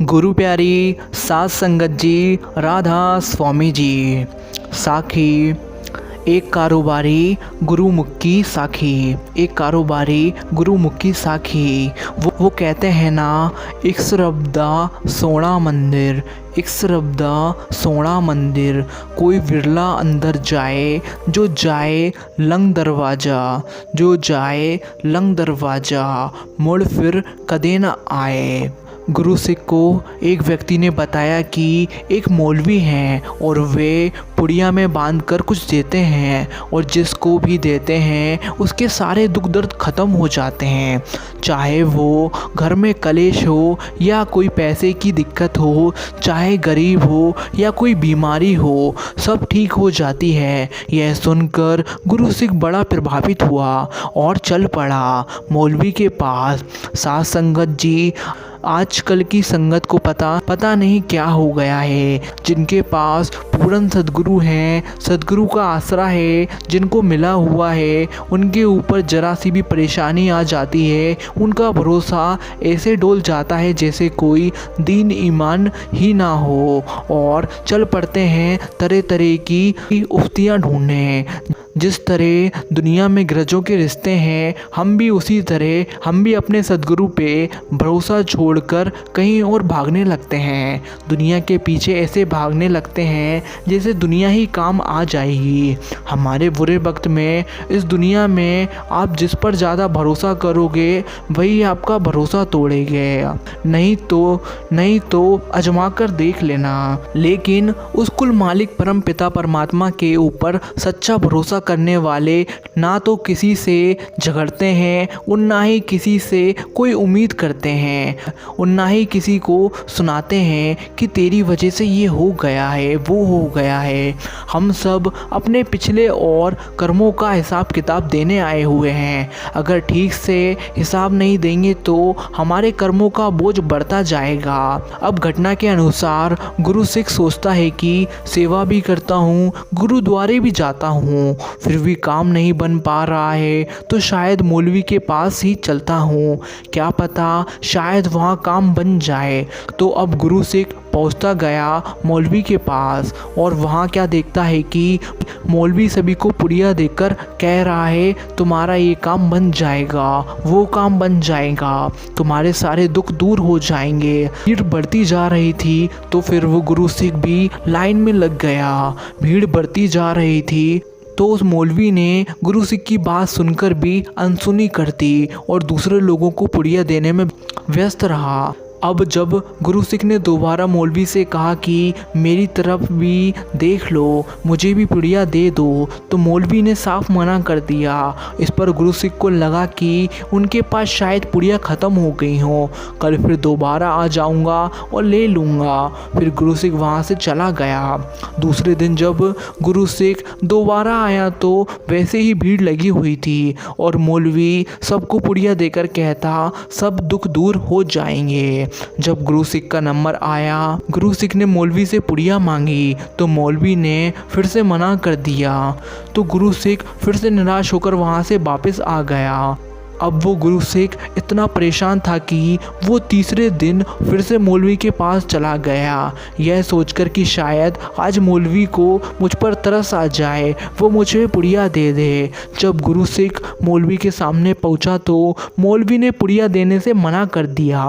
गुरु प्यारी सात संगत जी, राधा स्वामी जी। साखी एक कारोबारी गुरुमुख की साखी, एक कारोबारी गुरुमुख की साखी। वो कहते हैं ना, एक सरबदा सोना मंदिर, एक सरबदा सोना मंदिर। कोई विरला अंदर जाए, जो जाए लंग दरवाज़ा, जो जाए लंग दरवाज़ा, मुड़ फिर कदे न आए। गुरु सिख को एक व्यक्ति ने बताया कि एक मौलवी हैं और वे पुड़िया में बांधकर कुछ देते हैं और जिसको भी देते हैं उसके सारे दुख दर्द ख़त्म हो जाते हैं। चाहे वो घर में कलेश हो या कोई पैसे की दिक्कत हो, चाहे गरीब हो या कोई बीमारी हो, सब ठीक हो जाती है। यह सुनकर गुरु सिख बड़ा प्रभावित हुआ और चल पड़ा मौलवी के पास। साथ संगत जी, आजकल की संगत को पता नहीं क्या हो गया है। जिनके पास पूर्ण सद्गुरु हैं, सद्गुरु का आसरा है, जिनको मिला हुआ है, उनके ऊपर जरा सी भी परेशानी आ जाती है, उनका भरोसा ऐसे डोल जाता है जैसे कोई दीन ईमान ही ना हो, और चल पड़ते हैं तरह तरह की उफ्तियाँ ढूंढने। जिस तरह दुनिया में गरजों के रिश्ते हैं, हम भी उसी तरह हम भी अपने सद्गुरु पे भरोसा छोड़कर कहीं और भागने लगते हैं। दुनिया के पीछे ऐसे भागने लगते हैं जैसे दुनिया ही काम आ जाएगी। हमारे बुरे वक्त में इस दुनिया में आप जिस पर ज़्यादा भरोसा करोगे वही आपका भरोसा तोड़ेंगे। नहीं तो आजमा कर देख लेना। लेकिन उस कुल मालिक परम पिता परमात्मा के ऊपर सच्चा भरोसा करने वाले ना तो किसी से झगड़ते हैं और ना ही किसी से कोई उम्मीद करते हैं और ना ही किसी को सुनाते हैं कि तेरी वजह से ये हो गया है, वो हो गया है। हम सब अपने पिछले और कर्मों का हिसाब किताब देने आए हुए हैं। अगर ठीक से हिसाब नहीं देंगे तो हमारे कर्मों का बोझ बढ़ता जाएगा। अब घटना के अनुसार गुरु सिख सोचता है कि सेवा भी करता हूँ, गुरुद्वारे भी जाता हूँ, फिर भी काम नहीं बन पा रहा है, तो शायद मौलवी के पास ही चलता हूँ, क्या पता शायद वहाँ काम बन जाए। तो अब गुरु सिख पहुँचता गया मौलवी के पास और वहाँ क्या देखता है कि मौलवी सभी को पुड़िया देकर कह रहा है, तुम्हारा ये काम बन जाएगा, वो काम बन जाएगा, तुम्हारे सारे दुख दूर हो जाएंगे। भीड़ बढ़ती जा रही थी तो फिर वो गुरु सिख भी लाइन में लग गया। भीड़ बढ़ती जा रही थी तो उस मौलवी ने गुरु सिख की बात सुनकर भी अनसुनी कर दी और दूसरे लोगों को पुड़िया देने में व्यस्त रहा। अब जब गुरु सिख ने दोबारा मौलवी से कहा कि मेरी तरफ भी देख लो, मुझे भी पुड़िया दे दो, तो मौलवी ने साफ मना कर दिया। इस पर गुरु सिख को लगा कि उनके पास शायद पुड़िया ख़त्म हो गई हो, कल फिर दोबारा आ जाऊंगा और ले लूँगा। फिर गुरु सिख वहाँ से चला गया। दूसरे दिन जब गुरु सिख दोबारा आया तो वैसे ही भीड़ लगी हुई थी और मौलवी सबको पुड़िया देकर कहता, सब दुख दूर हो जाएंगे। जब गुरु सिख का नंबर आया, गुरु सिख ने मौलवी से पुड़िया मांगी तो मौलवी ने फिर से मना कर दिया। तो गुरु सिख फिर से निराश होकर वहाँ से वापस आ गया। अब वो गुरु सिख इतना परेशान था कि वो तीसरे दिन फिर से मौलवी के पास चला गया, यह सोचकर कि शायद आज मौलवी को मुझ पर तरस आ जाए, वो मुझे पुड़िया दे दे। जब गुरु सिख मौलवी के सामने पहुंचा तो मौलवी ने पुड़िया देने से मना कर दिया।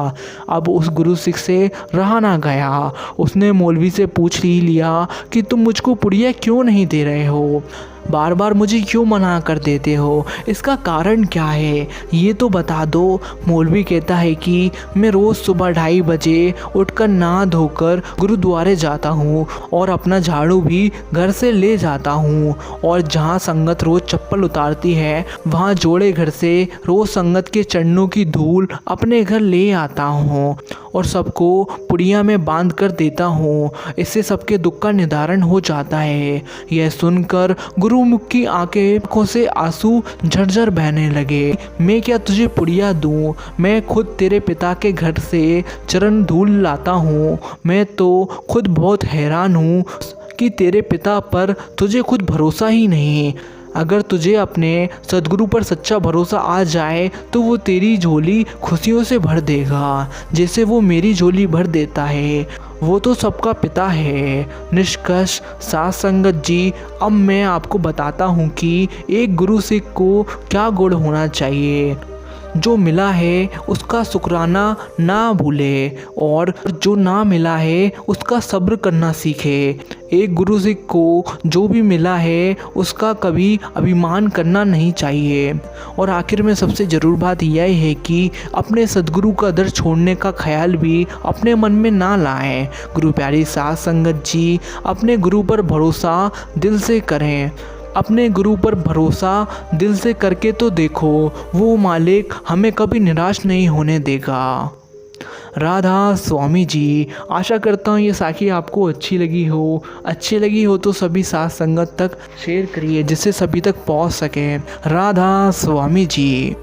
अब उस गुरु सिख से रहा ना गया। उसने मौलवी से पूछ ही लिया कि तुम मुझको पुड़िया क्यों नहीं दे रहे हो, बार बार मुझे क्यों मना कर देते हो, इसका कारण क्या है, ये तो बता दो। मौलवी कहता है कि मैं रोज़ सुबह 2:30 बजे उठकर नहा धोकर गुरुद्वारे जाता हूँ और अपना झाड़ू भी घर से ले जाता हूँ, और जहाँ संगत रोज़ चप्पल उतारती है वहाँ जोड़े घर से रोज़ संगत के चरणों की धूल अपने घर ले आता हूँ और सबको पुड़िया में बांध कर देता हूँ। इससे सबके दुख का निवारण हो जाता है। यह सुनकर गुरुमुख की आंखों से आंसू झरझर बहने लगे। मैं क्या तुझे पुड़िया दूँ, मैं खुद तेरे पिता के घर से चरण धूल लाता हूँ। मैं तो खुद बहुत हैरान हूँ कि तेरे पिता पर तुझे खुद भरोसा ही नहीं। अगर तुझे अपने सद्गुरु पर सच्चा भरोसा आ जाए तो वो तेरी झोली खुशियों से भर देगा, जैसे वो मेरी झोली भर देता है। वो तो सबका पिता है। निष्कर्ष साथ संगत जी, अब मैं आपको बताता हूँ कि एक गुरु सिख को क्या गुण होना चाहिए। जो मिला है उसका शुक्राना ना भूले और जो ना मिला है उसका सब्र करना सीखे। एक गुरु सिख को जो भी मिला है उसका कभी अभिमान करना नहीं चाहिए। और आखिर में सबसे ज़रूर बात यह है कि अपने सद्गुरु का दर छोड़ने का ख्याल भी अपने मन में ना लाएं। गुरु प्यारी साथ संगत जी, अपने गुरु पर भरोसा दिल से करें। अपने गुरु पर भरोसा दिल से करके तो देखो, वो मालिक हमें कभी निराश नहीं होने देगा। राधा स्वामी जी। आशा करता हूँ ये साखी आपको अच्छी लगी हो तो सभी साथ संगत तक शेयर करिए, जिससे सभी तक पहुँच सके। राधा स्वामी जी।